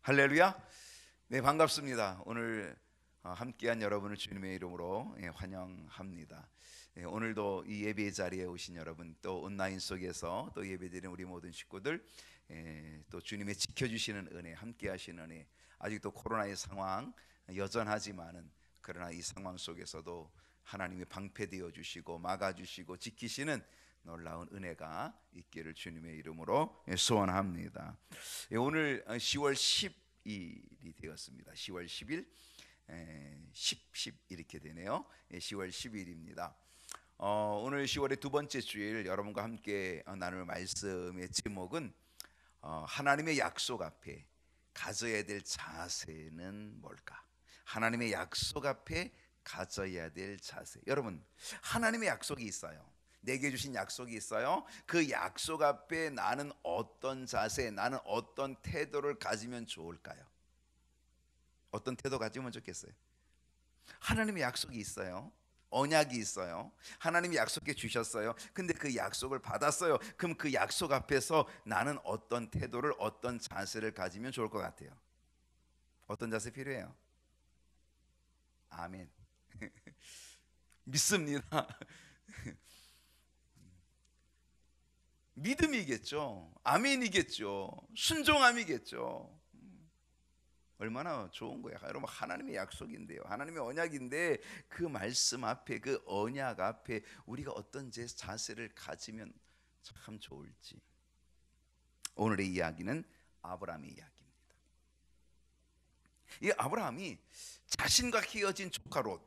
할렐루야. 네, 반갑습니다. 오늘 함께한 여러분을 주님의 이름으로 환영합니다. 오늘도 이 예배 자리에 오신 여러분, 또 온라인 속에서 또 예배드리는 우리 모든 식구들, 또 주님의 지켜주시는 은혜, 함께하시는 은혜. 아직도 코로나의 상황 여전하지만은 그러나 이 상황 속에서도 하나님이 방패되어 주시고 막아주시고 지키시는 놀라운 은혜가 있기를 주님의 이름으로 소원합니다. 오늘 10월 10일이 되었습니다. 10월 10일 10 이렇게 되네요. 10월 10일입니다. 오늘 10월의 두 번째 주일 여러분과 함께 나눌 말씀의 제목은 하나님의 약속 앞에 가져야 될 자세는 뭘까? 하나님의 약속 앞에 가져야 될 자세. 여러분, 하나님의 약속이 있어요. 내게 주신 약속이 있어요. 그 약속 앞에 나는 어떤 자세, 나는 어떤 태도를 가지면 좋을까요? 어떤 태도 가지면 좋겠어요? 하나님의 약속이 있어요. 언약이 있어요. 하나님이 약속해 주셨어요. 근데 그 약속을 받았어요. 그럼 그 약속 앞에서 나는 어떤 태도를, 어떤 자세를 가지면 좋을 것 같아요? 어떤 자세 필요해요? 아멘. 믿습니다. 믿음이겠죠. 아멘이겠죠. 순종함이겠죠. 얼마나 좋은 거야. 여러분, 하나님의 약속인데요, 하나님의 언약인데 그 말씀 앞에, 그 언약 앞에 우리가 어떤 자세를 가지면 참 좋을지. 오늘의 이야기는 아브라함의 이야기입니다. 이 아브라함이 자신과 헤어진 조카 롯,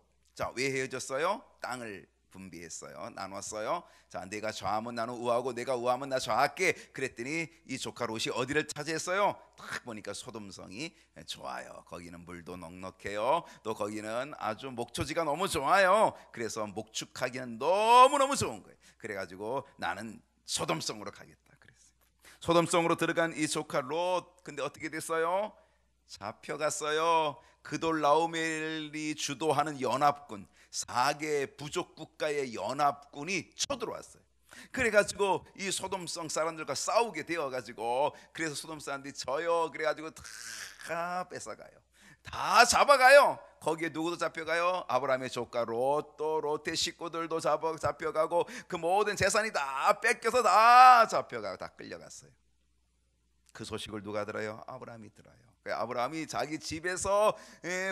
왜 헤어졌어요? 땅을 분배했어요. 나눴어요. 자, 내가 좌하면 나는 우하고 내가 우하면 나 좌할게. 그랬더니 이 조카 롯이 어디를 차지했어요? 딱 보니까 소돔성이 좋아요. 거기는 물도 넉넉해요. 또 거기는 아주 목초지가 너무 좋아요. 그래서 목축하기는 너무너무 좋은 거예요. 그래가지고 나는 소돔성으로 가겠다 그랬어요. 소돔성으로 들어간 이 조카 롯, 근데 어떻게 됐어요? 잡혀갔어요. 그돌라오멜이 주도하는 연합군, 4개 부족 국가의 연합군이 쳐들어왔어요. 그래가지고 이 소돔성 사람들과 싸우게 되어가지고, 그래서 소돔 사람들이 져요. 그래가지고 다 뺏어가요. 다 잡아가요. 거기에 누구도 잡혀가요? 아브라함의 조카 롯, 또 롯의 식구들도 잡혀가고, 그 모든 재산이 다 뺏겨서 다 잡혀가고 다 끌려갔어요. 그 소식을 누가 들어요? 아브라함이 들어요. 아브라함이 자기 집에서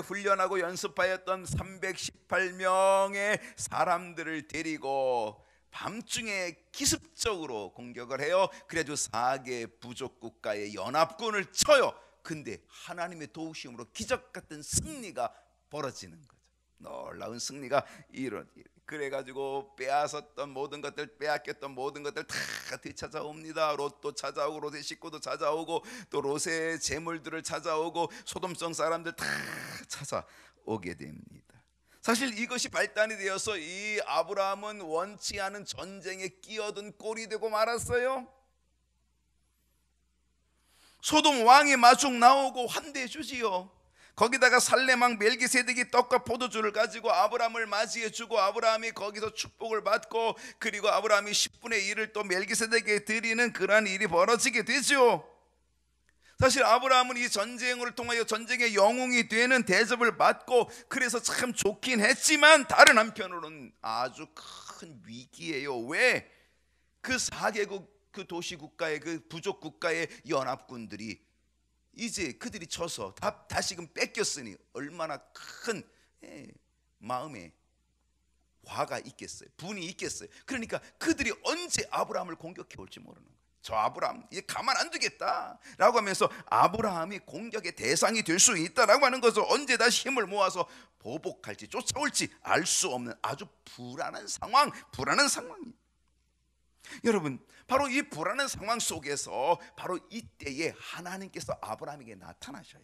훈련하고 연습하였던 318명의 사람들을 데리고 밤중에 기습적으로 공격을 해요. 그래도 4개 부족 국가의 연합군을 쳐요. 근데 하나님의 도우심으로 기적 같은 승리가 벌어지는 거죠. 놀라운 승리가 그래가지고 빼앗았던 모든 것들, 빼앗겼던 모든 것들 다 되찾아옵니다. 롯도 찾아오고, 롯의 식구도 찾아오고, 또 롯의 재물들을 찾아오고, 소돔성 사람들 다 찾아오게 됩니다. 사실 이것이 발단이 되어서 이 아브라함은 원치 않은 전쟁에 끼어든 꼴이 되고 말았어요. 소돔 왕이 마중 나오고 환대해 주지요. 거기다가 살레망 멜기세덱이 떡과 포도주를 가지고 아브라함을 맞이해 주고, 아브라함이 거기서 축복을 받고, 그리고 아브라함이 10분의 1을 또 멜기세덱에게 드리는 그러한 일이 벌어지게 되죠. 사실 아브라함은 이 전쟁을 통하여 전쟁의 영웅이 되는 대접을 받고, 그래서 참 좋긴 했지만 다른 한편으로는 아주 큰 위기예요. 왜? 그 4개국 그 도시 국가의, 그 부족 국가의 연합군들이 이제 그들이 쳐서 다시금 뺏겼으니 얼마나 큰 마음에 화가 있겠어요. 분이 있겠어요. 그러니까 그들이 언제 아브라함을 공격해 올지 모르는 거예요. 저 아브라함 이제 가만 안 두겠다 라고 하면서 아브라함이 공격의 대상이 될 수 있다라고 하는 것을, 언제 다시 힘을 모아서 보복할지 쫓아올지 알 수 없는 아주 불안한 상황이. 여러분, 바로 이 불안한 상황 속에서 바로 이때에 하나님께서 아브라함에게 나타나셔요.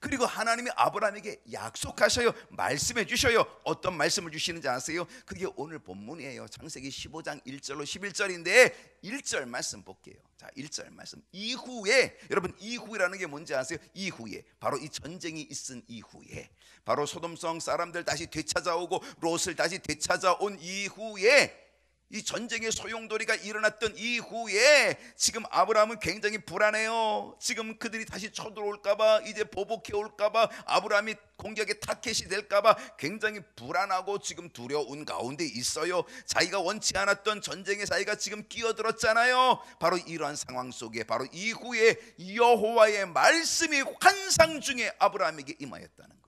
그리고 하나님이 아브라함에게 약속하셔요. 말씀해 주셔요. 어떤 말씀을 주시는지 아세요? 그게 오늘 본문이에요. 창세기 15장 1절로 11절인데 1절 말씀 볼게요. 자, 1절 말씀. 이후에, 여러분, 이후라는 게 뭔지 아세요? 이후에, 바로 이 전쟁이 있은 이후에, 바로 소돔성 사람들 다시 되찾아오고 롯을 다시 되찾아온 이후에 이 전쟁의 소용돌이가 일어났던 이후에 지금 아브라함은 굉장히 불안해요. 지금 그들이 다시 쳐들어올까봐, 이제 보복해 올까봐, 아브라함이 공격의 타켓이 될까봐 굉장히 불안하고 지금 두려운 가운데 있어요. 자기가 원치 않았던 전쟁의 사이가 지금 끼어들었잖아요. 바로 이러한 상황 속에 바로 이후에 여호와의 말씀이 환상 중에 아브라함에게 임하였다는 거예요.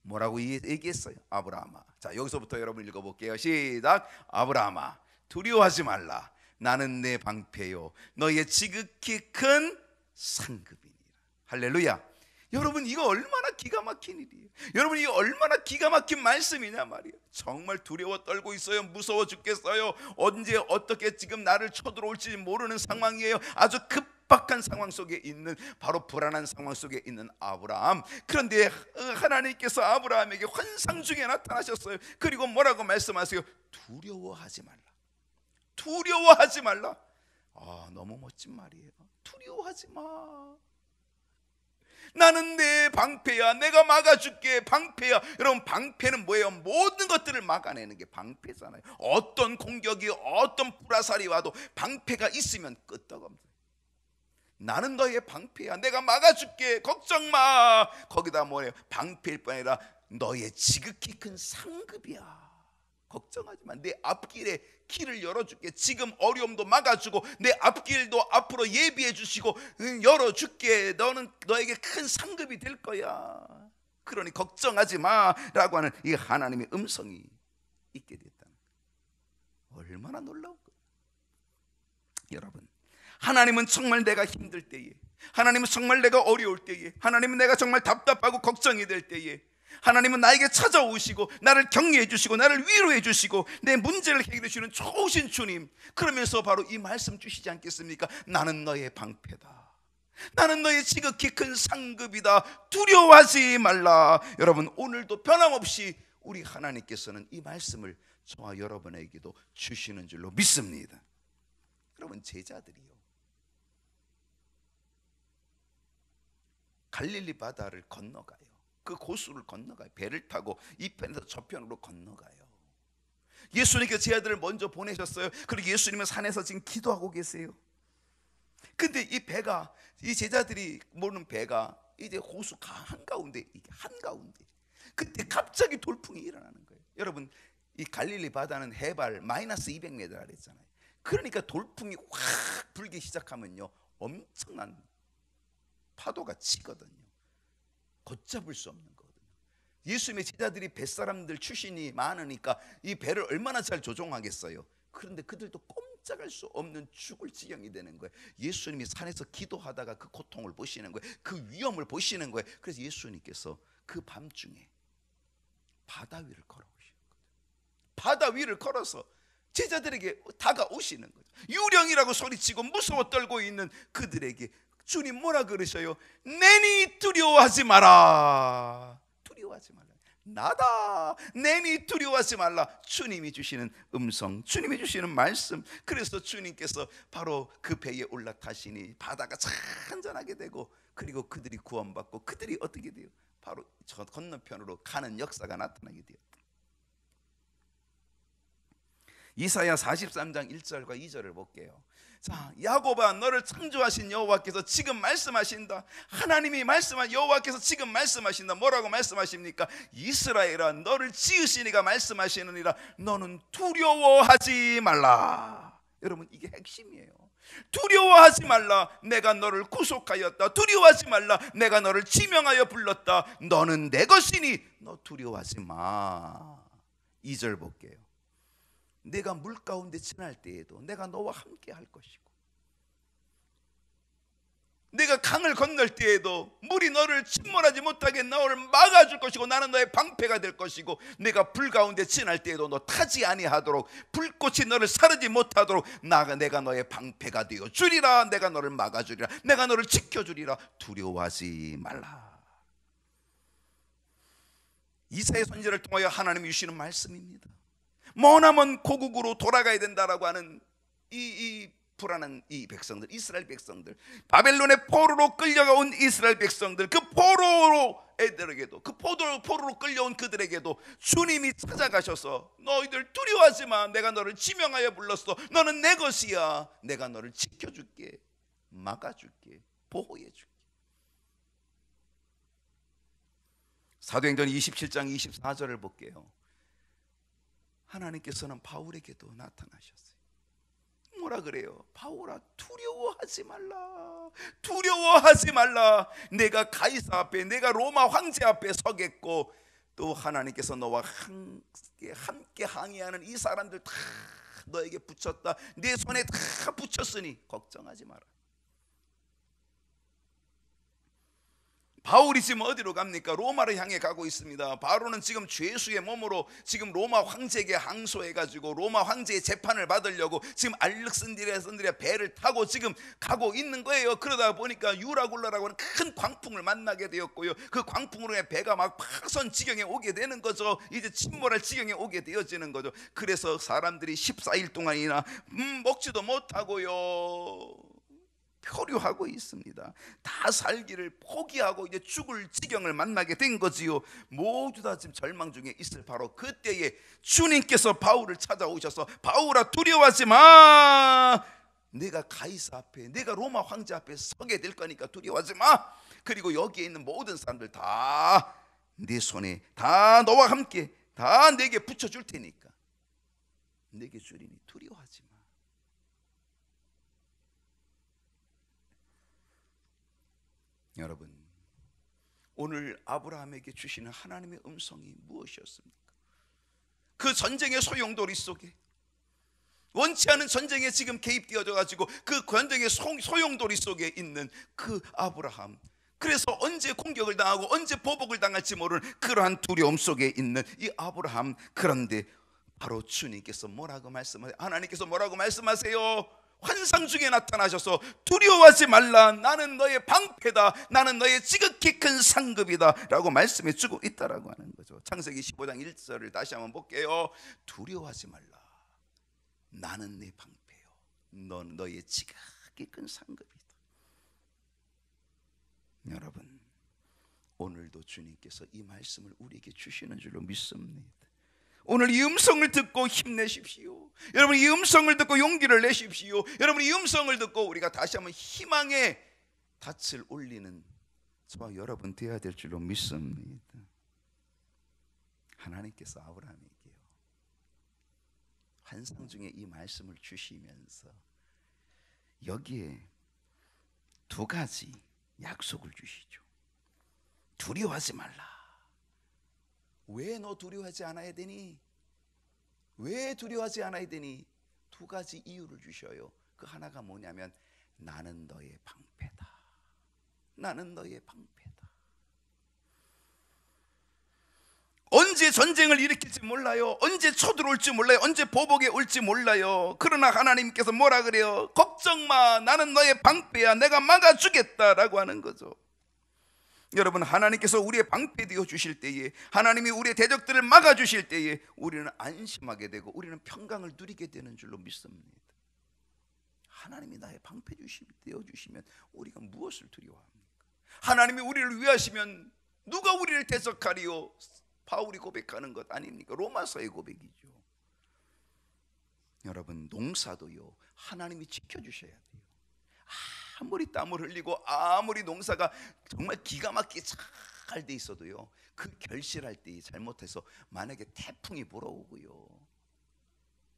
뭐라고 얘기했어요? 아브라함아. 자, 여기서부터 여러분 읽어볼게요. 시작. 아브라함아, 두려워하지 말라. 나는 내 방패요 너의 지극히 큰 상급이니라. 할렐루야. 여러분, 이거 얼마나 기가 막힌 일이에요. 여러분, 이거 얼마나 기가 막힌 말씀이냐 말이에요. 정말 두려워 떨고 있어요. 무서워 죽겠어요. 언제 어떻게 지금 나를 쳐들어올지 모르는 상황이에요. 아주 급박한 상황 속에 있는, 바로 불안한 상황 속에 있는 아브라함. 그런데 하나님께서 아브라함에게 환상 중에 나타나셨어요. 그리고 뭐라고 말씀하세요? 두려워하지 말라. 두려워하지 말라. 너무 멋진 말이에요. 두려워하지 마. 나는 내 방패야. 내가 막아줄게. 방패야. 여러분, 방패는 뭐예요? 모든 것들을 막아내는 게 방패잖아요. 어떤 공격이, 어떤 불화살이 와도 방패가 있으면 끄떡없어요. 나는 너의 방패야. 내가 막아줄게. 걱정 마. 거기다 뭐예요? 방패일 뿐 아니라 너의 지극히 큰 상급이야. 걱정하지 마. 내 앞길에 길을 열어줄게. 지금 어려움도 막아주고 내 앞길도 앞으로 예비해 주시고 열어줄게. 너는 너에게 큰 상급이 될 거야. 그러니 걱정하지 마라고 하는 이 하나님의 음성이 있게 됐다는 거예요. 얼마나 놀라운 거예요. 여러분, 하나님은 정말 내가 힘들 때에, 하나님은 정말 내가 어려울 때에, 하나님은 내가 정말 답답하고 걱정이 될 때에 하나님은 나에게 찾아오시고 나를 격려해 주시고 나를 위로해 주시고 내 문제를 해결해 주시는 좋으신 주님. 그러면서 바로 이 말씀 주시지 않겠습니까? 나는 너의 방패다. 나는 너의 지극히 큰 상급이다. 두려워하지 말라. 여러분, 오늘도 변함없이 우리 하나님께서는 이 말씀을 저와 여러분에게도 주시는 줄로 믿습니다. 여러분, 제자들이요, 갈릴리 바다를 건너가요. 그 고수를 건너가요. 배를 타고 이 편에서 저 편으로 건너가요. 예수님께서 제자들을 먼저 보내셨어요. 그리고 예수님은 산에서 지금 기도하고 계세요. 근데 이 배가, 이 제자들이 모르는 배가 이제 호수 한가운데, 이게 한가운데, 그때 갑자기 돌풍이 일어나는 거예요. 여러분, 이 갈릴리 바다는 해발 마이너스 200m라 그랬잖아요. 그러니까 돌풍이 확 불기 시작하면요, 엄청난 파도가 치거든요. 걷잡을 수 없는 거거든요. 예수님의 제자들이 뱃사람들 출신이 많으니까 이 배를 얼마나 잘 조종하겠어요. 그런데 그들도 꼼짝할 수 없는 죽을 지경이 되는 거예요. 예수님이 산에서 기도하다가 그 고통을 보시는 거예요. 그 위험을 보시는 거예요. 그래서 예수님께서 그 밤중에 바다 위를 걸어오시는 거예요. 바다 위를 걸어서 제자들에게 다가오시는 거죠. 유령이라고 소리치고 무서워 떨고 있는 그들에게 주님 뭐라 그러셔요? 내니 두려워하지 마라. 두려워하지 말라. 나다. 내니 두려워하지 말라. 주님이 주시는 음성, 주님이 주시는 말씀. 그래서 주님께서 바로 그 배에 올라타시니 바다가 잔잔하게 되고, 그리고 그들이 구원받고 그들이 어떻게 돼요? 바로 저 건너편으로 가는 역사가 나타나게 돼요. 이사야 43장 1절과 2절을 볼게요. 자, 야곱아, 너를 창조하신 여호와께서 지금 말씀하신다. 하나님이 말씀한 여호와께서 지금 말씀하신다. 뭐라고 말씀하십니까? 이스라엘아, 너를 지으신 이가 말씀하시느니라. 너는 두려워하지 말라. 여러분, 이게 핵심이에요. 두려워하지 말라. 내가 너를 구속하였다. 두려워하지 말라. 내가 너를 지명하여 불렀다. 너는 내 것이니 너 두려워하지 마. 2절 볼게요. 내가 물 가운데 지날 때에도 내가 너와 함께 할 것이고, 내가 강을 건널 때에도 물이 너를 침몰하지 못하게 너를 막아줄 것이고, 나는 너의 방패가 될 것이고, 내가 불 가운데 지날 때에도 너 타지 아니하도록, 불꽃이 너를 사르지 못하도록 내가 너의 방패가 되어 주리라. 내가 너를 막아주리라. 내가 너를 지켜주리라. 두려워하지 말라. 이사야 선지자를 통하여 하나님이 주시는 말씀입니다. 머나먼 고국으로 돌아가야 된다라고 하는 이 불안한 이 백성들, 이스라엘 백성들, 바벨론의 포로로 끌려가온 이스라엘 백성들, 그 포로의 애들에게도, 그 포로로 끌려온 그들에게도 주님이 찾아가셔서 너희들 두려워하지 마. 내가 너를 지명하여 불렀어. 너는 내 것이야. 내가 너를 지켜줄게, 막아줄게, 보호해줄게. 사도행전 27장 24절을 볼게요. 하나님께서는 바울에게도 나타나셨어요. 뭐라 그래요? 바울아, 두려워하지 말라. 두려워하지 말라. 내가 가이사 앞에, 내가 로마 황제 앞에 서겠고, 또 하나님께서 너와 함께 항의하는 이 사람들 다 너에게 붙였다. 내 손에 다 붙였으니 걱정하지 마라. 바울이 지금 어디로 갑니까? 로마를 향해 가고 있습니다. 바울은 지금 죄수의 몸으로 지금 로마 황제에게 항소해가지고 로마 황제의 재판을 받으려고 지금 알렉산드리아 배를 타고 지금 가고 있는 거예요. 그러다 보니까 유라굴라라고 하는 큰 광풍을 만나게 되었고요. 그 광풍으로 배가 막 파손 지경에 오게 되는 거죠. 이제 침몰할 지경에 오게 되어지는 거죠. 그래서 사람들이 14일 동안이나 먹지도 못하고요, 표류하고 있습니다. 다 살기를 포기하고 이제 죽을 지경을 만나게 된 거지요. 모두 다 지금 절망 중에 있을 바로 그때에 주님께서 바울을 찾아오셔서 바울아, 두려워하지 마. 내가 가이사 앞에, 내가 로마 황제 앞에 서게 될 거니까 두려워하지 마. 그리고 여기에 있는 모든 사람들 다 내 손에, 다 너와 함께 다 내게 붙여줄 테니까 내게 주리니 두려워하지 마. 여러분, 오늘 아브라함에게 주시는 하나님의 음성이 무엇이었습니까? 그 전쟁의 소용돌이 속에, 원치 않은 전쟁에 지금 개입되어져 가지고 그 전쟁의 소용돌이 속에 있는 그 아브라함, 그래서 언제 공격을 당하고 언제 보복을 당할지 모르는 그러한 두려움 속에 있는 이 아브라함. 그런데 바로 주님께서 뭐라고 말씀하세요? 하나님께서 뭐라고 말씀하세요? 환상 중에 나타나셔서 두려워하지 말라. 나는 너의 방패다. 나는 너의 지극히 큰 상급이다 라고 말씀해 주고 있다라고 하는 거죠. 창세기 15장 1절을 다시 한번 볼게요. 두려워하지 말라. 나는 내 방패요. 넌 너의 지극히 큰 상급이다. 여러분, 오늘도 주님께서 이 말씀을 우리에게 주시는 줄로 믿습니다. 오늘 이 음성을 듣고 힘내십시오. 여러분, 이 음성을 듣고 용기를 내십시오. 여러분, 이 음성을 듣고 우리가 다시 한번 희망의 닻을 올리는 저와 여러분 되어야 될 줄로 믿습니다. 하나님께서 아브라함에게요, 환상 중에 이 말씀을 주시면서 여기에 두 가지 약속을 주시죠. 두려워하지 말라. 왜 너 두려워하지 않아야 되니? 왜 두려워하지 않아야 되니? 두 가지 이유를 주셔요. 그 하나가 뭐냐면 나는 너의 방패다. 나는 너의 방패다. 언제 전쟁을 일으킬지 몰라요. 언제 쳐들어올지 몰라요. 언제 보복에 올지 몰라요. 그러나 하나님께서 뭐라 그래요? 걱정 마. 나는 너의 방패야. 내가 막아주겠다라고 하는 거죠. 여러분, 하나님께서 우리의 방패 되어 주실 때에, 하나님이 우리의 대적들을 막아주실 때에 우리는 안심하게 되고 우리는 평강을 누리게 되는 줄로 믿습니다. 하나님이 나의 방패 되어 주시면 우리가 무엇을 두려워합니까? 하나님이 우리를 위하시면 누가 우리를 대적하리요? 바울이 고백하는 것 아닙니까? 로마서의 고백이죠. 여러분, 농사도요, 하나님이 지켜주셔야 돼요. 아무리 땀을 흘리고 아무리 농사가 정말 기가 막히게 잘 돼 있어도요, 그 결실할 때 잘못해서 만약에 태풍이 불어오고요,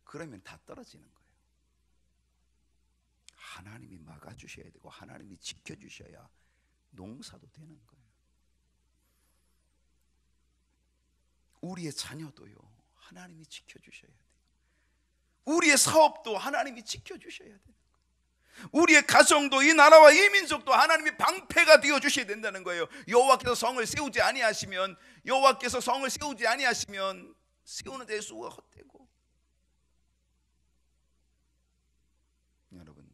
그러면 다 떨어지는 거예요. 하나님이 막아주셔야 되고 하나님이 지켜주셔야 농사도 되는 거예요. 우리의 자녀도요, 하나님이 지켜주셔야 돼요. 우리의 사업도 하나님이 지켜주셔야 돼요. 우리의 가정도, 이 나라와 이 민족도 하나님이 방패가 되어 주셔야 된다는 거예요. 여호와께서 성을 세우지 아니하시면, 여호와께서 성을 세우지 아니하시면 세우는 데 수가 헛되고, 여러분,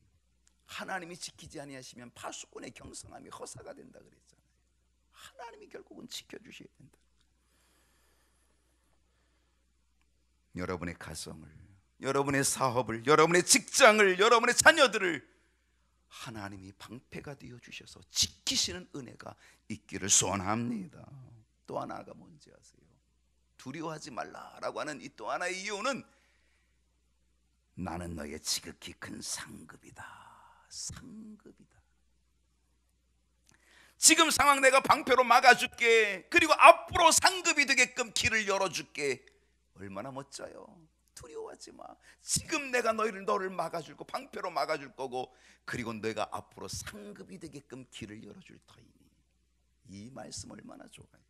하나님이 지키지 아니하시면 파수꾼의 경성함이 허사가 된다 그랬잖아요. 하나님이 결국은 지켜주셔야 된다. 여러분의 가정을, 여러분의 사업을, 여러분의 직장을, 여러분의 자녀들을 하나님이 방패가 되어 주셔서 지키시는 은혜가 있기를 소원합니다. 또 하나가 뭔지 아세요? 두려워하지 말라라고 하는 이 또 하나의 이유는 나는 너의 지극히 큰 상급이다. 상급이다. 지금 상황 내가 방패로 막아줄게. 그리고 앞으로 상급이 되게끔 길을 열어줄게. 얼마나 멋져요. 두려워하지 마. 지금 내가 너를 막아줄 거, 방패로 막아줄 거고, 그리고 내가 앞으로 상급이 되게끔 길을 열어줄 터이니. 이 말씀 얼마나 좋아요.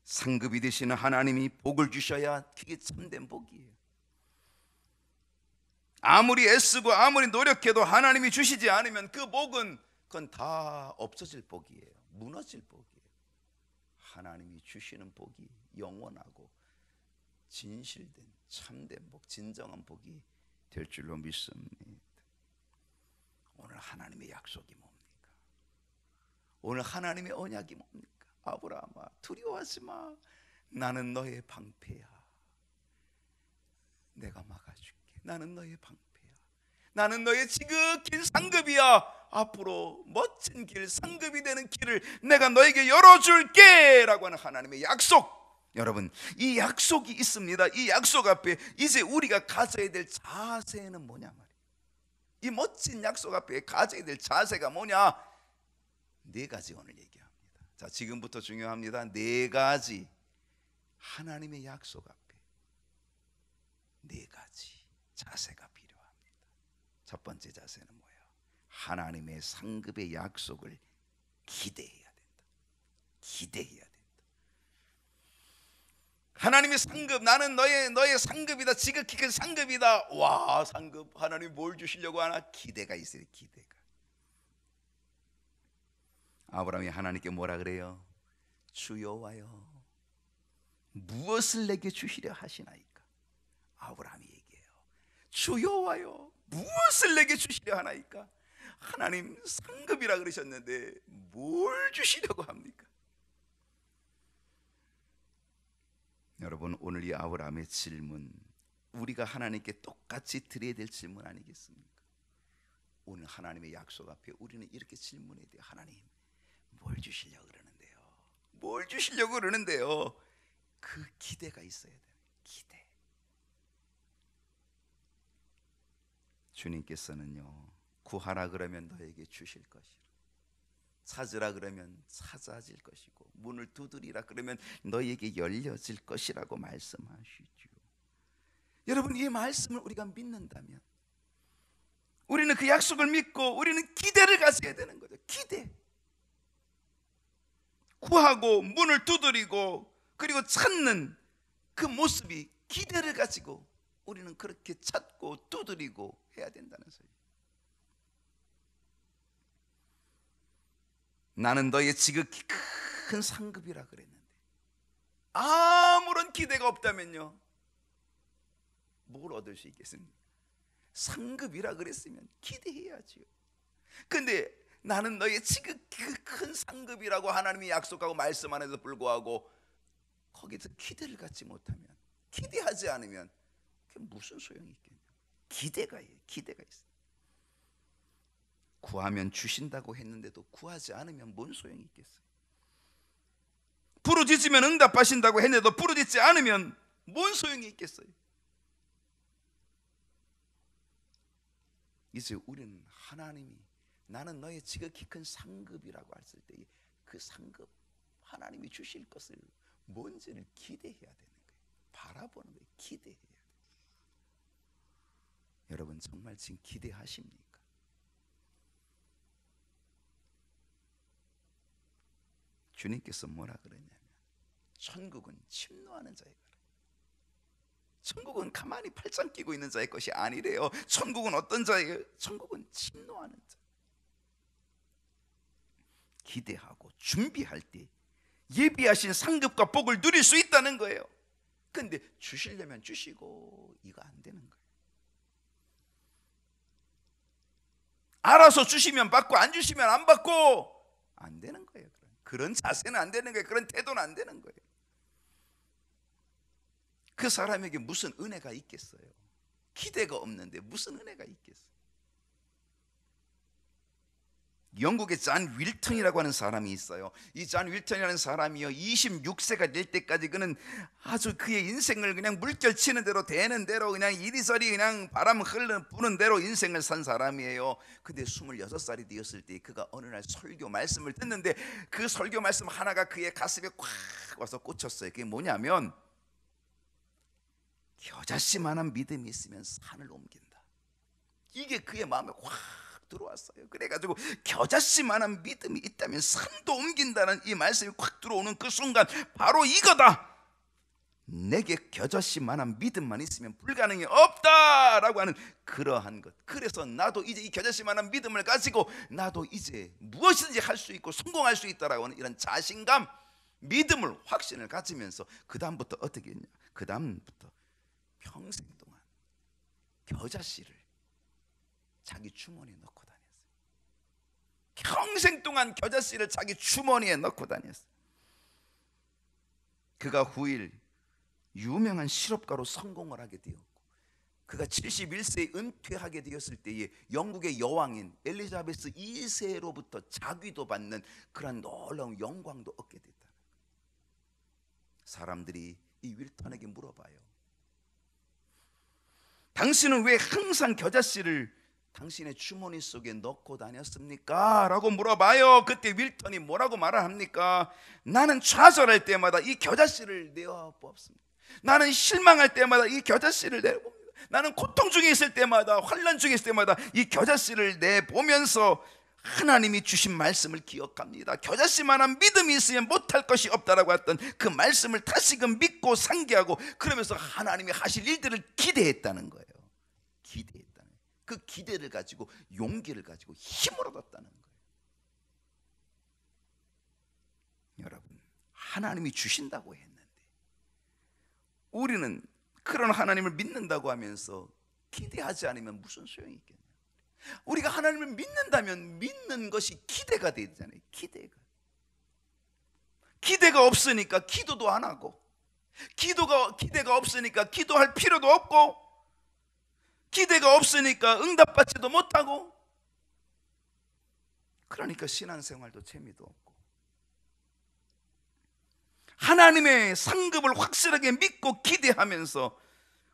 상급이 되시는 하나님이 복을 주셔야 그게 참된 복이에요. 아무리 애쓰고 아무리 노력해도 하나님이 주시지 않으면 그 복은 그건 다 없어질 복이에요. 무너질 복이에요. 하나님이 주시는 복이 영원하고 진실된 참된 복, 진정한 복이 될 줄로 믿습니다. 오늘 하나님의 약속이 뭡니까? 오늘 하나님의 언약이 뭡니까? 아브라함아, 두려워하지 마. 나는 너의 방패야. 내가 막아줄게. 나는 너의 방패야. 나는 너의 지극히 상급이야. 앞으로 멋진 길, 상급이 되는 길을 내가 너에게 열어줄게 라고 하는 하나님의 약속. 여러분, 이 약속이 있습니다. 이 약속 앞에 이제 우리가 가져야 될 자세는 뭐냐 말이에요. 이 멋진 약속 앞에 가져야 될 자세가 뭐냐? 네 가지 오늘 얘기합니다. 자, 지금부터 중요합니다. 네 가지 하나님의 약속 앞에 네 가지 자세가 필요합니다. 첫 번째 자세는 뭐예요? 하나님의 상급의 약속을 기대해야 된다. 기대해야 된다. 하나님의 상급, 나는 너의 상급이다. 지극히 큰 상급이다. 와, 상급, 하나님 뭘 주시려고 하나? 기대가 있어요. 기대가. 아브라함이 하나님께 뭐라 그래요? 주 여호와여, 무엇을 내게 주시려 하시나이까? 아브라함이 얘기해요. 주 여호와여, 무엇을 내게 주시려 하나이까? 하나님 상급이라 그러셨는데 뭘 주시려고 합니까? 여러분, 오늘 이 아브라함의 질문, 우리가 하나님께 똑같이 드려야 될 질문 아니겠습니까? 오늘 하나님의 약속 앞에 우리는 이렇게 질문해야 돼요. 하나님, 뭘 주시려고 그러는데요? 뭘 주시려고 그러는데요? 그 기대가 있어야 돼요. 기대. 주님께서는요, 구하라 그러면 너에게 주실 것이라, 찾으라 그러면 찾아질 것이고, 문을 두드리라 그러면 너에게 열려질 것이라고 말씀하시죠. 여러분, 이 말씀을 우리가 믿는다면 우리는 그 약속을 믿고 우리는 기대를 가져야 되는 거죠. 기대. 구하고 문을 두드리고 그리고 찾는 그 모습이 기대를 가지고 우리는 그렇게 찾고 두드리고 해야 된다는 소리. 나는 너의 지극히 큰 상급이라 그랬는데 아무런 기대가 없다면요, 뭘 얻을 수 있겠습니까? 상급이라 그랬으면 기대해야지요. 근데 나는 너의 지극히 큰 상급이라고 하나님이 약속하고 말씀안에도 불구하고 거기서 기대를 갖지 못하면, 기대하지 않으면 그게 무슨 소용이 있겠냐? 기대가 있어요. 구하면 주신다고 했는데도 구하지 않으면 뭔 소용이 있겠어요? 부르짖으면 응답하신다고 했는데도 부르짖지 않으면 뭔 소용이 있겠어요? 이제 우리는 하나님이 나는 너의 지극히 큰 상급이라고 했을 때 그 상급, 하나님이 주실 것을 뭔지를 기대해야 되는 거예요. 바라보는 거예요. 기대해야 돼요. 여러분, 정말 지금 기대하십니까? 주님께서 뭐라 그러냐면 천국은 침노하는 자의 거라. 천국은 가만히 팔짱 끼고 있는 자의 것이 아니래요. 천국은 어떤 자예요? 천국은 침노하는 자. 기대하고 준비할 때 예비하신 상급과 복을 누릴 수 있다는 거예요. 근데 주시려면 주시고 이거 안 되는 거예요. 알아서 주시면 받고 안 주시면 안 받고 안 되는 거예요. 그런 자세는 안 되는 거예요. 그런 태도는 안 되는 거예요. 그 사람에게 무슨 은혜가 있겠어요? 기대가 없는데 무슨 은혜가 있겠어? 영국의 잔 윌턴이라고 하는 사람이 있어요. 이 잔 윌턴이라는 사람이요, 26세가 될 때까지 그는 아주 그의 인생을 그냥 물결 치는 대로 되는 대로 그냥 이리저리 그냥 바람 부는 대로 인생을 산 사람이에요. 근데 26살이 되었을 때 그가 어느 날 설교 말씀을 듣는데 그 설교 말씀 하나가 그의 가슴에 꽉 와서 꽂혔어요. 그게 뭐냐면, 겨자씨만한 믿음이 있으면 산을 옮긴다. 이게 그의 마음에 확 들어왔어요. 그래가지고 겨자씨만한 믿음이 있다면 산도 옮긴다는 이 말씀이 확 들어오는 그 순간, 바로 이거다, 내게 겨자씨만한 믿음만 있으면 불가능이 없다라고 하는 그러한 것. 그래서 나도 이제 이 겨자씨만한 믿음을 가지고 나도 이제 무엇이든지 할 수 있고 성공할 수 있다라고 하는 이런 자신감, 믿음을, 확신을 가지면서 그 다음부터 어떻게 했냐, 그 다음부터 평생 동안 겨자씨를 자기 주머니에 넣고 다녔어요. 평생 동안 겨자씨를 자기 주머니에 넣고 다녔어요. 그가 후일 유명한 실업가로 성공을 하게 되었고, 그가 71세에 은퇴하게 되었을 때에 영국의 여왕인 엘리자베스 2세로부터 자귀도 받는 그런 놀라운 영광도 얻게 됐다. 사람들이 이 윌턴에게 물어봐요. 당신은 왜 항상 겨자씨를 당신의 주머니 속에 넣고 다녔습니까? 라고 물어봐요. 그때 윌턴이 뭐라고 말을 합니까? 나는 좌절할 때마다 이 겨자씨를 내어 뽑습니다. 나는 실망할 때마다 이 겨자씨를 내봅니다. 나는 고통 중에 있을 때마다, 환난 중에 있을 때마다 이 겨자씨를 내보면서 하나님이 주신 말씀을 기억합니다. 겨자씨만한 믿음이 있으면 못할 것이 없다라고 했던 그 말씀을 다시금 믿고 상기하고, 그러면서 하나님이 하실 일들을 기대했다는 거예요. 기대했다는 거예요. 그 기대를 가지고, 용기를 가지고 힘을 얻었다는 거예요. 여러분, 하나님이 주신다고 했는데 우리는 그런 하나님을 믿는다고 하면서 기대하지 않으면 무슨 소용이 있겠냐. 우리가 하나님을 믿는다면 믿는 것이 기대가 되잖아요. 기대가 없으니까 기도도 안 하고, 기대가 없으니까 기도할 필요도 없고, 기대가 없으니까 응답받지도 못하고, 그러니까 신앙생활도 재미도 없고. 하나님의 상급을 확실하게 믿고 기대하면서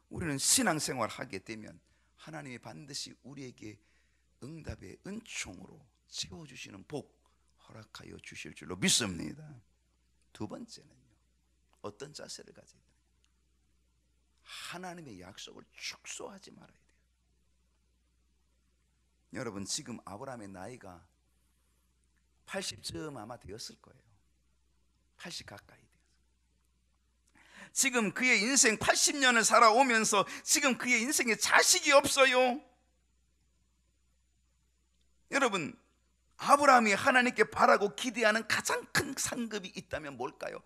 우리는 신앙생활 하게 되면 하나님이 반드시 우리에게 응답의 은총으로 채워주시는 복 허락하여 주실 줄로 믿습니다. 두 번째는요, 어떤 자세를 가져야 돼요? 하나님의 약속을 축소하지 말아야 돼요. 여러분, 지금 아브라함의 나이가 80쯤 아마 되었을 거예요. 80 가까이 되었어요. 지금 그의 인생 80년을 살아오면서 지금 그의 인생에 자식이 없어요. 여러분, 아브라함이 하나님께 바라고 기대하는 가장 큰 상급이 있다면 뭘까요?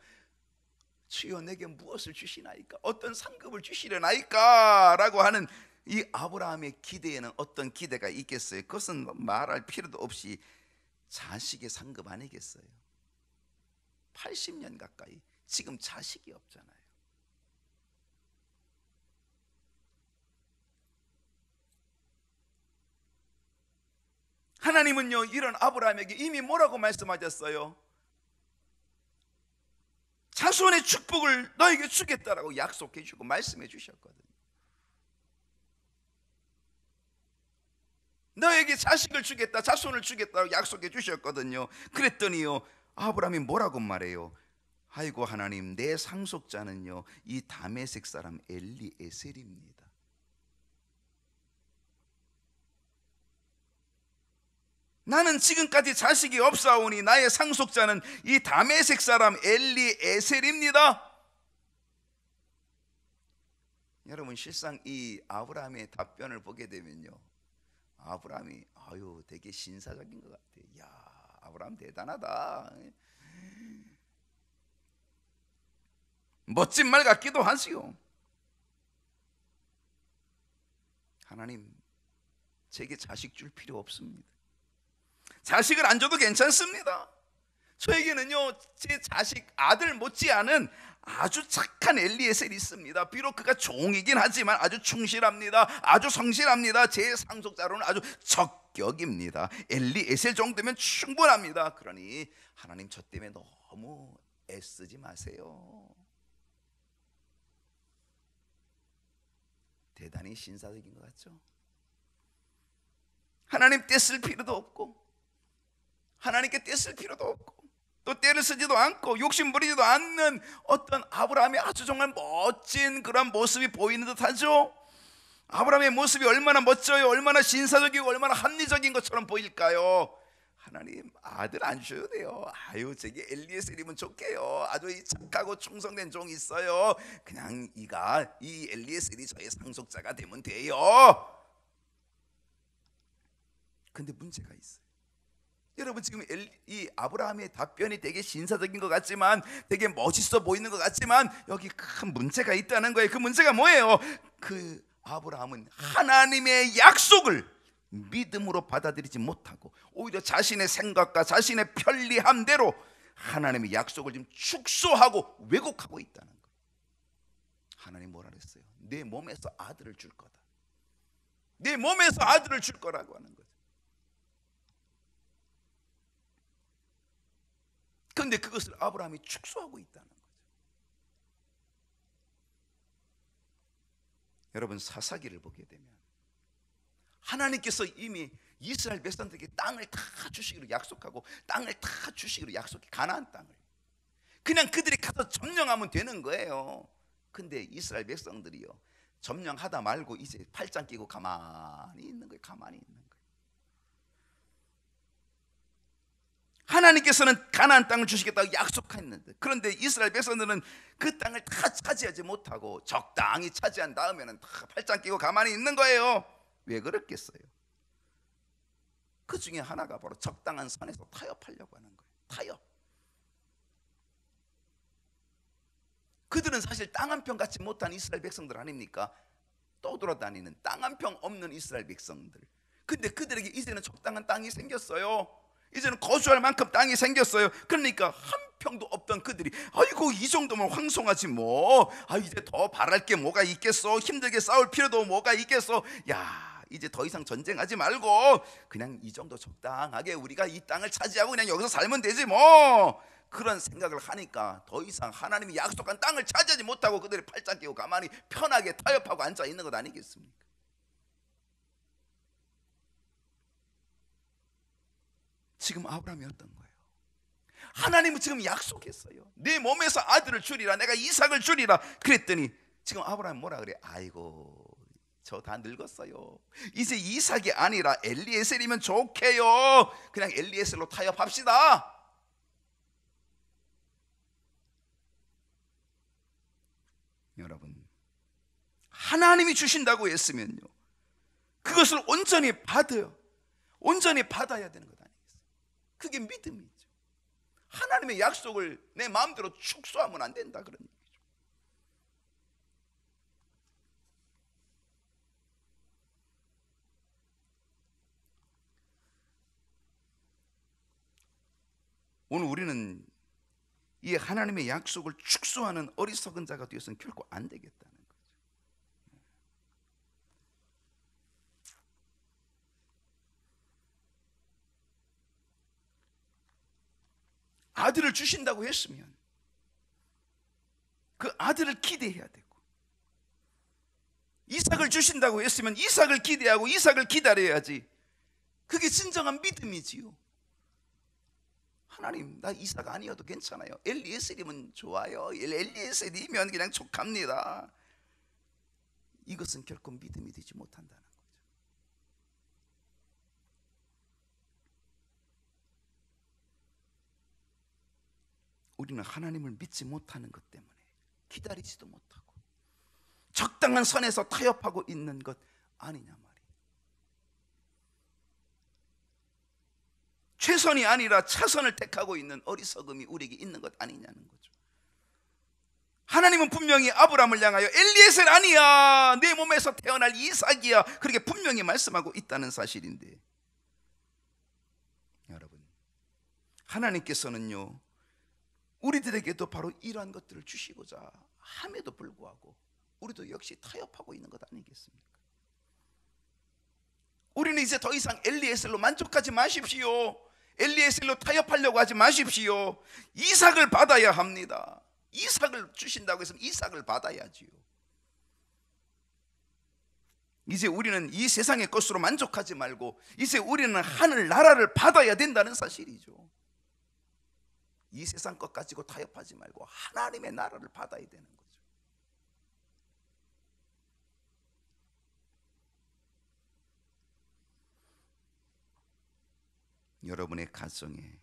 주여 내게 무엇을 주시나이까? 어떤 상급을 주시려나이까? 라고 하는 이 아브라함의 기대에는 어떤 기대가 있겠어요? 그것은 말할 필요도 없이 자식의 상급 아니겠어요? 80년 가까이 지금 자식이 없잖아요. 하나님은요, 이런 아브라함에게 이미 뭐라고 말씀하셨어요? 자손의 축복을 너에게 주겠다라고 약속해 주고 말씀해 주셨거든요. 너에게 자식을 주겠다, 자손을 주겠다고 약속해 주셨거든요. 그랬더니요, 아브라함이 뭐라고 말해요? 아이고 하나님, 내 상속자는요 이 다메섹 사람 엘리에셀입니다. 나는 지금까지 자식이 없사오니 나의 상속자는 이 다메섹 사람 엘리에셀입니다. 여러분, 실상 이 아브라함의 답변을 보게 되면요, 아브라함이 되게 신사적인 것 같아요. 야, 아브라함 대단하다, 멋진 말 같기도 하지요. 하나님, 제게 자식 줄 필요 없습니다. 자식을 안 줘도 괜찮습니다. 저에게는요 제 자식 아들 못지않은 아주 착한 엘리에셀이 있습니다. 비록 그가 종이긴 하지만 아주 충실합니다. 아주 성실합니다. 제 상속자로는 아주 적격입니다. 엘리에셀 정도면 충분합니다. 그러니 하나님 저 때문에 너무 애쓰지 마세요. 대단히 신사적인 것 같죠? 하나님 떼쓸 필요도 없고, 하나님께 떼쓸 필요도 없고, 또 떼를 쓰지도 않고 욕심 부리지도 않는 어떤 아브라함의 아주 정말 멋진 그런 모습이 보이는 듯하죠. 아브라함의 모습이 얼마나 멋져요. 얼마나 신사적이고 얼마나 합리적인 것처럼 보일까요? 하나님 아들 안 주셔도 돼요. 아유 저기 엘리에셀이면 좋게요. 아주 착하고 충성된 종이 있어요. 그냥 이 엘리에셀이 저의 상속자가 되면 돼요. 근데 문제가 있어요. 여러분 지금 이 아브라함의 답변이 되게 신사적인 것 같지만, 되게 멋있어 보이는 것 같지만 여기 큰 문제가 있다는 거예요. 그 문제가 뭐예요? 그 아브라함은 하나님의 약속을 믿음으로 받아들이지 못하고 오히려 자신의 생각과 자신의 편리함대로 하나님의 약속을 지금 축소하고 왜곡하고 있다는 거예요. 하나님 뭐라 그랬어요? 내 몸에서 아들을 줄 거다. 내 몸에서 아들을 줄 거라고 하는 거죠. 그런데 그것을 아브라함이 축소하고 있다는 거죠. 여러분 사사기를 보게 되면 하나님께서 이미 이스라엘 백성들에게 땅을 다 주시기로 약속하고, 땅을 다 주시기로 약속해. 가나안 땅을 그냥 그들이 가서 점령하면 되는 거예요. 근데 이스라엘 백성들이요 점령하다 말고 이제 팔짱 끼고 가만히 있는 거예요. 가만히 있는 거예요. 하나님께서는 가나안 땅을 주시겠다고 약속했는데, 그런데 이스라엘 백성들은 그 땅을 다 차지하지 못하고 적당히 차지한 다음에는 다 팔짱 끼고 가만히 있는 거예요. 왜 그랬겠어요? 그 중에 하나가 바로 적당한 선에서 타협하려고 하는 거예요. 타협. 그들은 사실 땅 한 평 갖지 못한 이스라엘 백성들 아닙니까? 떠돌아다니는 땅 한 평 없는 이스라엘 백성들. 근데 그들에게 이제는 적당한 땅이 생겼어요. 이제는 거주할 만큼 땅이 생겼어요. 그러니까 한 평도 없던 그들이 아이고 이 정도면 황송하지 뭐, 이제 더 바랄 게 뭐가 있겠어. 힘들게 싸울 필요도 뭐가 있겠어. 야 이제 더 이상 전쟁하지 말고 그냥 이 정도 적당하게 우리가 이 땅을 차지하고 그냥 여기서 살면 되지 뭐, 그런 생각을 하니까 더 이상 하나님이 약속한 땅을 차지하지 못하고 그들이 팔짱 끼고 가만히 편하게 타협하고 앉아 있는 것 아니겠습니까? 지금 아브라함이 어떤 거예요? 하나님은 지금 약속했어요. 내 몸에서 아들을 주리라, 내가 이삭을 주리라 그랬더니 지금 아브라함이 뭐라 그래? 아이고 저 다 늙었어요. 이제 이삭이 아니라 엘리에셀이면 좋게요. 그냥 엘리에셀로 타협합시다. 여러분 하나님이 주신다고 했으면요 그것을 온전히 받아야 되는 것 아니겠어요? 그게 믿음이죠. 하나님의 약속을 내 마음대로 축소하면 안 된다 그런 얘기죠. 오늘 우리는 이 하나님의 약속을 축소하는 어리석은 자가 되어서는 결코 안 되겠다는 거죠. 아들을 주신다고 했으면 그 아들을 기대해야 되고, 이삭을 주신다고 했으면 이삭을 기대하고 이삭을 기다려야지. 그게 진정한 믿음이지요. 하나님 나 이삭 아니어도 괜찮아요. 엘리에셀이면 좋아요. 엘리에셀이면 그냥 족합니다. 이것은 결코 믿음이 되지 못한다는 거죠. 우리는 하나님을 믿지 못하는 것 때문에 기다리지도 못하고 적당한 선에서 타협하고 있는 것 아니냐 말이에요. 최선이 아니라 차선을 택하고 있는 어리석음이 우리에게 있는 것 아니냐는 거죠. 하나님은 분명히 아브라함을 향하여 엘리에셀 아니야, 내 몸에서 태어날 이삭이야, 그렇게 분명히 말씀하고 있다는 사실인데, 여러분 하나님께서는요 우리들에게도 바로 이러한 것들을 주시고자 함에도 불구하고 우리도 역시 타협하고 있는 것 아니겠습니까? 우리는 이제 더 이상 엘리에셀로 만족하지 마십시오. 엘리에셀로 타협하려고 하지 마십시오. 이삭을 받아야 합니다. 이삭을 주신다고 했으면 이삭을 받아야지요. 이제 우리는 이 세상의 것으로 만족하지 말고 이제 우리는 하늘 나라를 받아야 된다는 사실이죠. 이 세상 것 가지고 타협하지 말고 하나님의 나라를 받아야 되는 거죠. 여러분의 가정에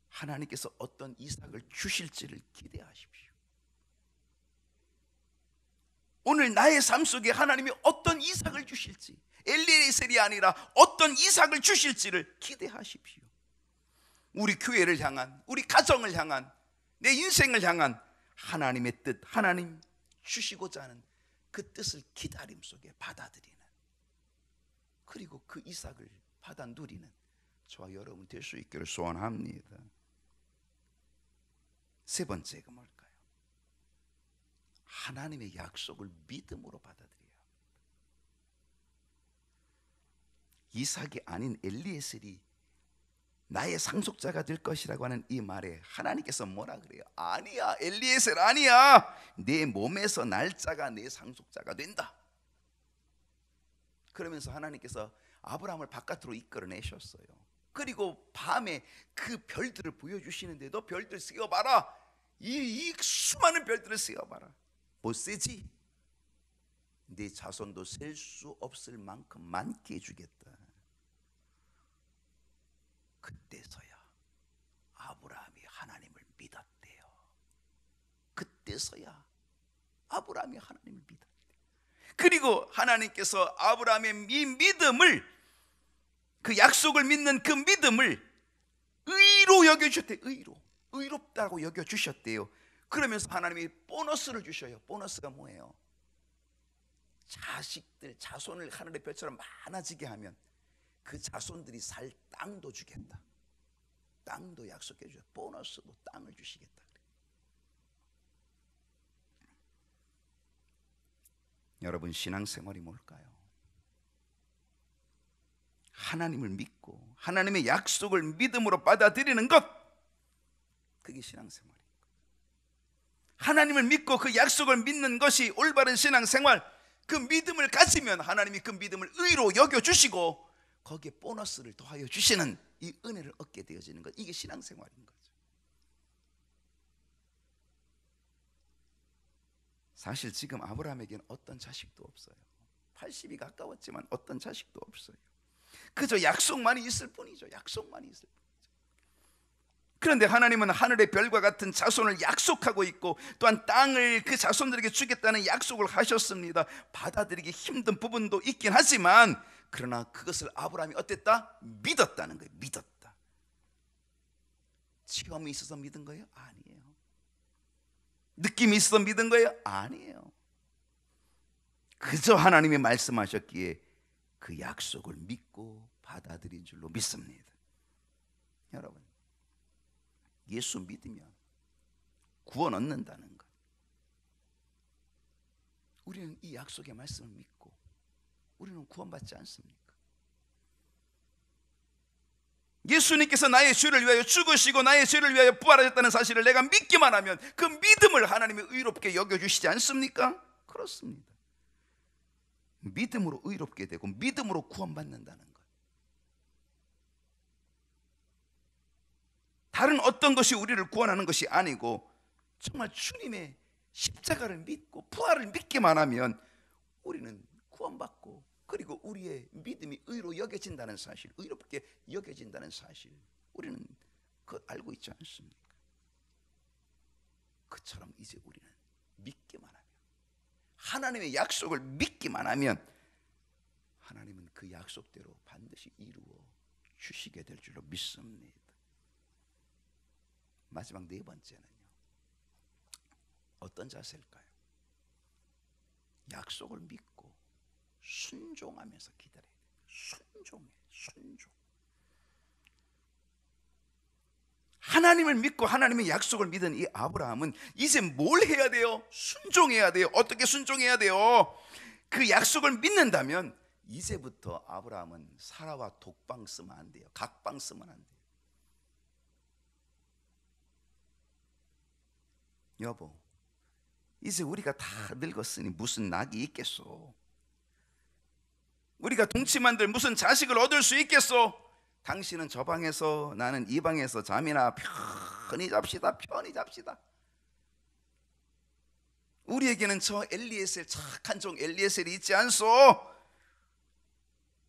하나님께서 어떤 이삭을 주실지를 기대하십시오. 오늘 나의 삶 속에 하나님이 어떤 이삭을 주실지, 엘리에셀이 아니라 어떤 이삭을 주실지를 기대하십시오. 우리 교회를 향한, 우리 가정을 향한, 내 인생을 향한 하나님의 뜻, 하나님 주시고자 하는 그 뜻을 기다림 속에 받아들이는, 그리고 그 이삭을 받아 누리는 저와 여러분 될 수 있기를 소원합니다. 세 번째가 뭘까요? 하나님의 약속을 믿음으로 받아들여야 합니다. 이삭이 아닌 엘리에셀이 나의 상속자가 될 것이라고 하는 이 말에 하나님께서 뭐라 그래요? 아니야, 엘리에셀 아니야. 내 몸에서 날짜가 내 상속자가 된다. 그러면서 하나님께서 아브라함을 바깥으로 이끌어내셨어요. 그리고 밤에 그 별들을 보여주시는데도 별들 세어봐라. 이 수많은 별들을 세어봐라. 못 세지? 네 자손도 셀 수 없을 만큼 많게 해주겠다. 그때서야 아브라함이 하나님을 믿었대요. 그때서야 아브라함이 하나님을 믿었대요. 그리고 하나님께서 아브라함의 이 믿음을, 그 약속을 믿는 그 믿음을 의로 여겨주셨대요. 의롭다고 여겨주셨대요. 그러면서 하나님이 보너스를 주셔요. 보너스가 뭐예요? 자식들, 자손을 하늘의 별처럼 많아지게 하면 그 자손들이 살 땅도 주겠다. 땅도 약속해 주셔. 보너스도 땅을 주시겠다. 여러분, 신앙생활이 뭘까요? 하나님을 믿고 하나님의 약속을 믿음으로 받아들이는 것, 그게 신앙생활입니다. 하나님을 믿고 그 약속을 믿는 것이 올바른 신앙생활. 그 믿음을 가지면 하나님이 그 믿음을 의로 여겨주시고 거기에 보너스를 더하여 주시는 이 은혜를 얻게 되어지는 것, 이게 신앙생활인 거죠. 사실 지금 아브라함에게는 어떤 자식도 없어요. 80이 가까웠지만 어떤 자식도 없어요. 그저 약속만이 있을 뿐이죠. 약속만이 있을 뿐이죠. 그런데 하나님은 하늘의 별과 같은 자손을 약속하고 있고 또한 땅을 그 자손들에게 주겠다는 약속을 하셨습니다. 받아들이기 힘든 부분도 있긴 하지만 그러나 그것을 아브라함이 어땠다? 믿었다는 거예요. 믿었다. 체험이 있어서 믿은 거예요? 아니에요. 느낌이 있어서 믿은 거예요? 아니에요. 그저 하나님이 말씀하셨기에 그 약속을 믿고 받아들인 줄로 믿습니다. 여러분, 예수 믿으면 구원 얻는다는 것, 우리는 이 약속의 말씀을 믿고 우리는 구원받지 않습니까? 예수님께서 나의 죄를 위하여 죽으시고 나의 죄를 위하여 부활하셨다는 사실을 내가 믿기만 하면 그 믿음을 하나님이 의롭게 여겨주시지 않습니까? 그렇습니다. 믿음으로 의롭게 되고 믿음으로 구원받는다는 것, 다른 어떤 것이 우리를 구원하는 것이 아니고 정말 주님의 십자가를 믿고 부활을 믿기만 하면 우리는 구원받고 그리고 우리의 믿음이 의로 여겨진다는 사실, 의롭게 여겨진다는 사실, 우리는 그걸 알고 있지 않습니까? 그처럼 이제 우리는 믿기만 하면, 하나님의 약속을 믿기만 하면 하나님은 그 약속대로 반드시 이루어 주시게 될 줄로 믿습니다. 마지막 네 번째는요, 어떤 자세일까요? 약속을 믿고 순종하면서 기다려야 돼요. 순종. 하나님을 믿고 하나님의 약속을 믿은 이 아브라함은 이제 뭘 해야 돼요? 순종해야 돼요. 어떻게 순종해야 돼요? 그 약속을 믿는다면 이제부터 아브라함은 사라와 독방 쓰면 안 돼요. 각방 쓰면 안 돼요. 여보, 이제 우리가 다 늙었으니 무슨 낙이 있겠소? 우리가 동침한들 무슨 자식을 얻을 수 있겠소? 당신은 저 방에서 나는 이 방에서 잠이나 편히 잡시다. 편히 잡시다. 우리에게는 저 엘리에셀, 착한 종 엘리에셀이 있지 않소?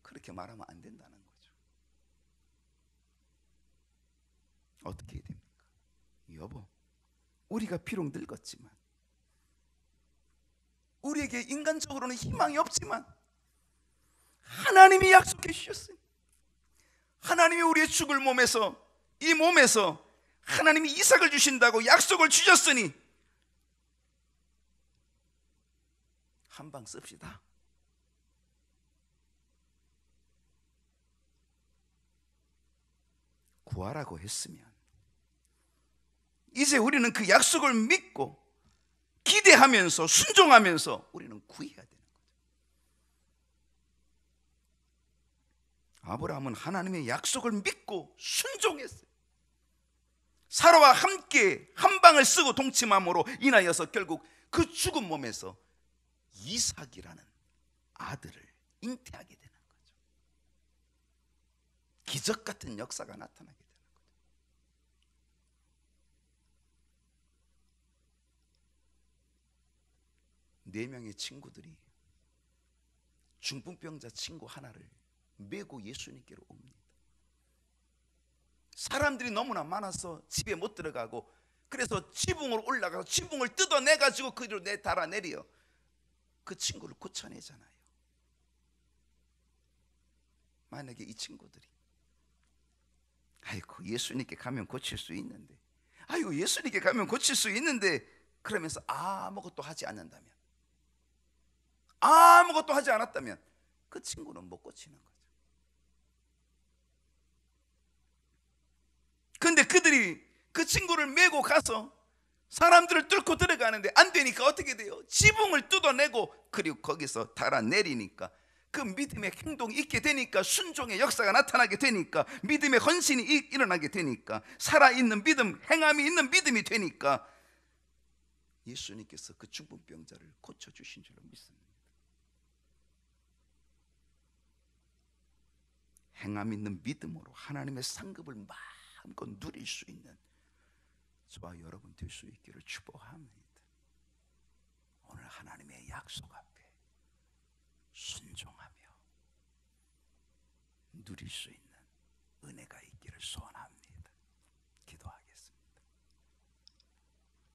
그렇게 말하면 안 된다는 거죠. 어떻게 해야 됩니까? 여보, 우리가 비록 늙었지만, 우리에게 인간적으로는 희망이 없지만 하나님이 약속해 주셨으니, 하나님이 우리의 죽을 몸에서, 이 몸에서 하나님이 이삭을 주신다고 약속을 주셨으니 한 방 씁시다. 구하라고 했으면 이제 우리는 그 약속을 믿고 기대하면서 순종하면서 우리는 구해야 되는 거죠. 아브라함은 하나님의 약속을 믿고 순종했어요. 사라와 함께 한 방을 쓰고 동침함으로 인하여서 결국 그 죽은 몸에서 이삭이라는 아들을 잉태하게 되는 거죠. 기적 같은 역사가 나타나게 되는 거죠. 네 명의 친구들이 중풍병자 친구 하나를 메고 예수님께로 옵니다. 사람들이 너무나 많아서 집에 못 들어가고, 그래서 지붕으로 올라가서 지붕을 뜯어내 가지고 그리로 달아내려 그 친구를 고쳐내잖아요. 만약에 이 친구들이 아이고 예수님께 가면 고칠 수 있는데, 아이고 예수님께 가면 고칠 수 있는데 그러면서 아무것도 하지 않는다면, 아무것도 하지 않았다면 그 친구는 못 고치는 거죠. 근데 그들이 그 친구를 메고 가서 사람들을 뚫고 들어가는데 안 되니까 어떻게 돼요? 지붕을 뜯어내고 그리고 거기서 달아내리니까 그 믿음의 행동이 있게 되니까, 순종의 역사가 나타나게 되니까, 믿음의 헌신이 일어나게 되니까, 살아있는 믿음, 행함이 있는 믿음이 되니까 예수님께서 그 중풍병자를 고쳐주신 줄로 믿습니다. 행함 있는 믿음으로 하나님의 상급을 마음껏 누릴 수 있는 저와 여러분 될 수 있기를 축복합니다. 오늘 하나님의 약속 앞에 순종하며 누릴 수 있는 은혜가 있기를 소원합니다.